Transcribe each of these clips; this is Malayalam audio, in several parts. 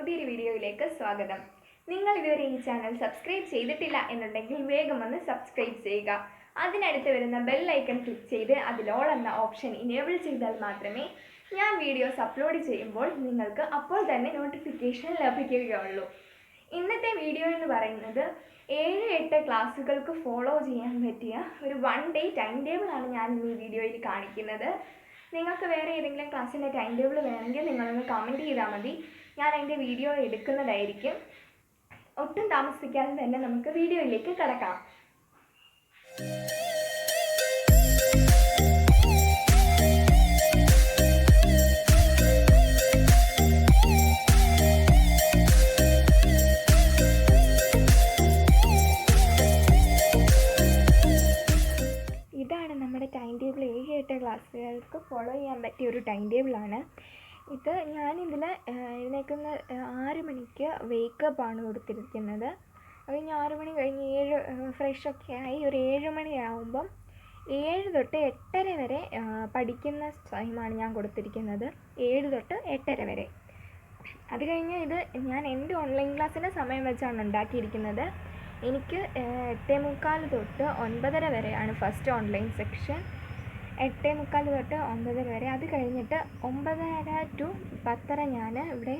പുതിയൊരു വീഡിയോയിലേക്ക് സ്വാഗതം. നിങ്ങൾ ഇതുവരെ ഈ ചാനൽ സബ്സ്ക്രൈബ് ചെയ്തിട്ടില്ല എന്നുണ്ടെങ്കിൽ വേഗം ഒന്ന് സബ്സ്ക്രൈബ് ചെയ്യുക. അതിനടുത്ത് വരുന്ന ബെൽ ഐക്കൺ ക്ലിക്ക് ചെയ്ത് അതിൽ ഓൾ എന്ന ഓപ്ഷൻ ഇനേബിൾ ചെയ്താൽ മാത്രമേ ഞാൻ വീഡിയോസ് അപ്ലോഡ് ചെയ്യുമ്പോൾ നിങ്ങൾക്ക് അപ്പോൾ തന്നെ നോട്ടിഫിക്കേഷൻ ലഭിക്കുകയുള്ളൂ. ഇന്നത്തെ വീഡിയോ എന്ന് പറയുന്നത് 7-8 ക്ലാസ്സുകൾക്ക് ഫോളോ ചെയ്യാൻ പറ്റിയ ഒരു 1 ഡേ ടൈം ടേബിളാണ് ഞാൻ ഈ വീഡിയോയിൽ കാണിക്കുന്നത്. നിങ്ങൾക്ക് വേറെ ഏതെങ്കിലും ക്ലാസ്സിൻ്റെ ടൈം ടേബിൾ വേണമെങ്കിൽ നിങ്ങളൊന്ന് കമൻറ്റ് ചെയ്താൽ മതി. ഞാൻ അതിൻ്റെ വീഡിയോ എടുക്കുന്നതായിരിക്കും. ഒട്ടും താമസിക്കാതെ തന്നെ നമുക്ക് വീഡിയോയിലേക്ക് കടക്കാം. ഇതാണ് നമ്മുടെ ടൈം ടേബിൾ. 7-8 ക്ലാസ്സുകൾക്ക് ഫോളോ ചെയ്യാൻ പറ്റിയ ഒരു ടൈം ടേബിളാണ് ഇത്. ഞാനിതിൽ എഴുന്നേൽക്കുന്ന 6 മണിക്ക് വേക്കപ്പാണ് കൊടുത്തിരിക്കുന്നത്. അത് കഴിഞ്ഞ് 6 മണി കഴിഞ്ഞ് 7 ഫ്രഷൊക്കെ ആയി ഒരു 7 മണിയാകുമ്പം 7 തൊട്ട് 8:30 വരെ പഠിക്കുന്ന ടൈമാണ് ഞാൻ കൊടുത്തിരിക്കുന്നത്. 7 തൊട്ട് 8:30 വരെ. അത് കഴിഞ്ഞ് ഇത് ഞാൻ എൻ്റെ ഓൺലൈൻ ക്ലാസ്സിൻ്റെ സമയം വെച്ചാണ് ഉണ്ടാക്കിയിരിക്കുന്നത്. എനിക്ക് 8:45 തൊട്ട് 9:30 വരെയാണ് ഫസ്റ്റ് ഓൺലൈൻ സെക്ഷൻ. 8:45 തൊട്ട് 9:30 വരെ. അത് കഴിഞ്ഞിട്ട് 9:30 to 10:30 ഞാൻ ഇവിടെ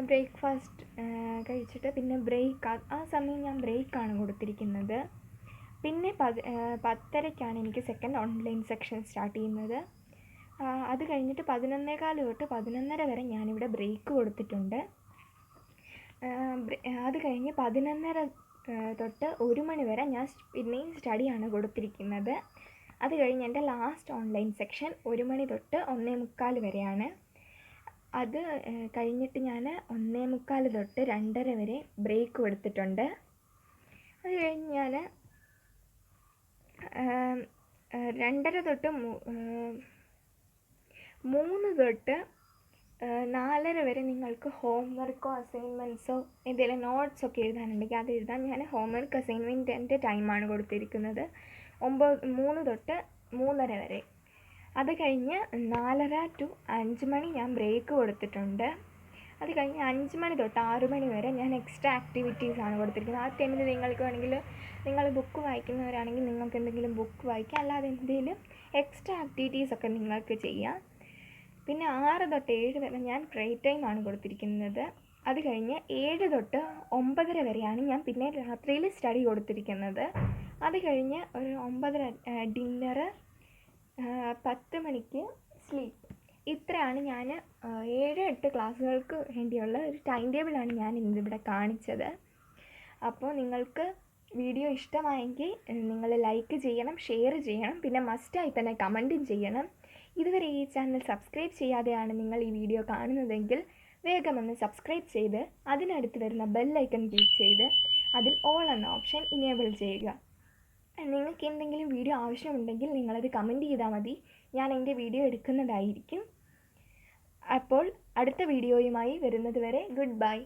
ബ്രേക്ക്ഫാസ്റ്റ് കഴിച്ചിട്ട് പിന്നെ ബ്രേക്ക്, ആ സമയം ഞാൻ ബ്രേക്കാണ് കൊടുത്തിരിക്കുന്നത്. പിന്നെ 10:30ക്കാണ് എനിക്ക് സെക്കൻഡ് ഓൺലൈൻ സെക്ഷൻ സ്റ്റാർട്ട് ചെയ്യുന്നത്. അത് കഴിഞ്ഞിട്ട് 11:15 തൊട്ട് 11:30 വരെ ഞാനിവിടെ ബ്രേക്ക് കൊടുത്തിട്ടുണ്ട്. അത് കഴിഞ്ഞ് 11:30 തൊട്ട് 1 മണി വരെ ഞാൻ പിന്നെയും സ്റ്റഡിയാണ് കൊടുത്തിരിക്കുന്നത്. അത് കഴിഞ്ഞ് എൻ്റെ ലാസ്റ്റ് ഓൺലൈൻ സെക്ഷൻ 1 മണി തൊട്ട് 1:45 വരെയാണ്. അത് കഴിഞ്ഞിട്ട് ഞാൻ 1:45 തൊട്ട് 2:30 വരെ ബ്രേക്ക് കൊടുത്തിട്ടുണ്ട്. അത് കഴിഞ്ഞ് ഞാൻ 2:30 തൊട്ട് 3 തൊട്ട് 4:30 വരെ നിങ്ങൾക്ക് ഹോംവർക്കോ അസൈൻമെൻറ്റ്സോ എന്തെങ്കിലും നോട്ട്സൊക്കെ എഴുതാനുണ്ടെങ്കിൽ അത് എഴുതാൻ ഞാൻ ഹോംവർക്ക് അസൈൻമെൻറ്റിൻ്റെ ടൈമാണ് കൊടുത്തിരിക്കുന്നത്. 3 തൊട്ട് 3:30 വരെ. അത് കഴിഞ്ഞ് 4:30 to 5 മണി ഞാൻ ബ്രേക്ക് കൊടുത്തിട്ടുണ്ട്. അത് കഴിഞ്ഞ് 5 മണി തൊട്ട് 6 മണി വരെ ഞാൻ എക്സ്ട്രാ ആക്ടിവിറ്റീസാണ് കൊടുത്തിരിക്കുന്നത്. ആ ടൈമിൽ നിങ്ങൾക്ക് വേണമെങ്കിൽ നിങ്ങൾ ബുക്ക് വായിക്കുന്നവരാണെങ്കിൽ നിങ്ങൾക്ക് എന്തെങ്കിലും ബുക്ക് വായിക്കാം, അല്ലാതെ എന്തെങ്കിലും എക്സ്ട്രാ ആക്ടിവിറ്റീസൊക്കെ നിങ്ങൾക്ക് ചെയ്യാം. പിന്നെ 6 തൊട്ട് 7 വരെ ഞാൻ പ്രേ ടൈമാണ് കൊടുത്തിരിക്കുന്നത്. അത് കഴിഞ്ഞ് 7 തൊട്ട് 9:30 വരെയാണ് ഞാൻ പിന്നെ രാത്രിയിൽ സ്റ്റഡി കൊടുത്തിരിക്കുന്നത്. അത് കഴിഞ്ഞ് ഒരു 9:30 ഡിന്നറ്, 10 മണിക്ക് സ്ലീപ്പ്. ഇത്രയാണ് ഞാൻ 7-8 ക്ലാസ്സുകൾക്ക് വേണ്ടിയുള്ള ഒരു ടൈം ടേബിളാണ് ഞാൻ ഇന്നിവിടെ കാണിച്ചത്. അപ്പോൾ നിങ്ങൾക്ക് വീഡിയോ ഇഷ്ടമായെങ്കിൽ നിങ്ങൾ ലൈക്ക് ചെയ്യണം, ഷെയർ ചെയ്യണം, പിന്നെ മസ്റ്റായി തന്നെ കമൻറ്റും ചെയ്യണം. ഇതുവരെ ഈ ചാനൽ സബ്സ്ക്രൈബ് ചെയ്യാതെയാണ് നിങ്ങൾ ഈ വീഡിയോ കാണുന്നതെങ്കിൽ വേഗം ഒന്ന് സബ്സ്ക്രൈബ് ചെയ്ത് അതിനടുത്ത് വരുന്ന ബെൽ ഐക്കൺ ക്ലിക്ക് ചെയ്ത് അതിൽ ഓൾ എന്ന ഓപ്ഷൻ ഇനേബിൾ ചെയ്യുക. നിങ്ങൾക്ക് എന്തെങ്കിലും വീഡിയോ ആവശ്യമുണ്ടെങ്കിൽ നിങ്ങളത് കമൻറ്റ് ചെയ്താൽ മതി. ഞാൻ എൻ്റെ വീഡിയോ എടുക്കുന്നതായിരിക്കും. അപ്പോൾ അടുത്ത വീഡിയോയുമായി വരുന്നത് വരെ ഗുഡ് ബൈ.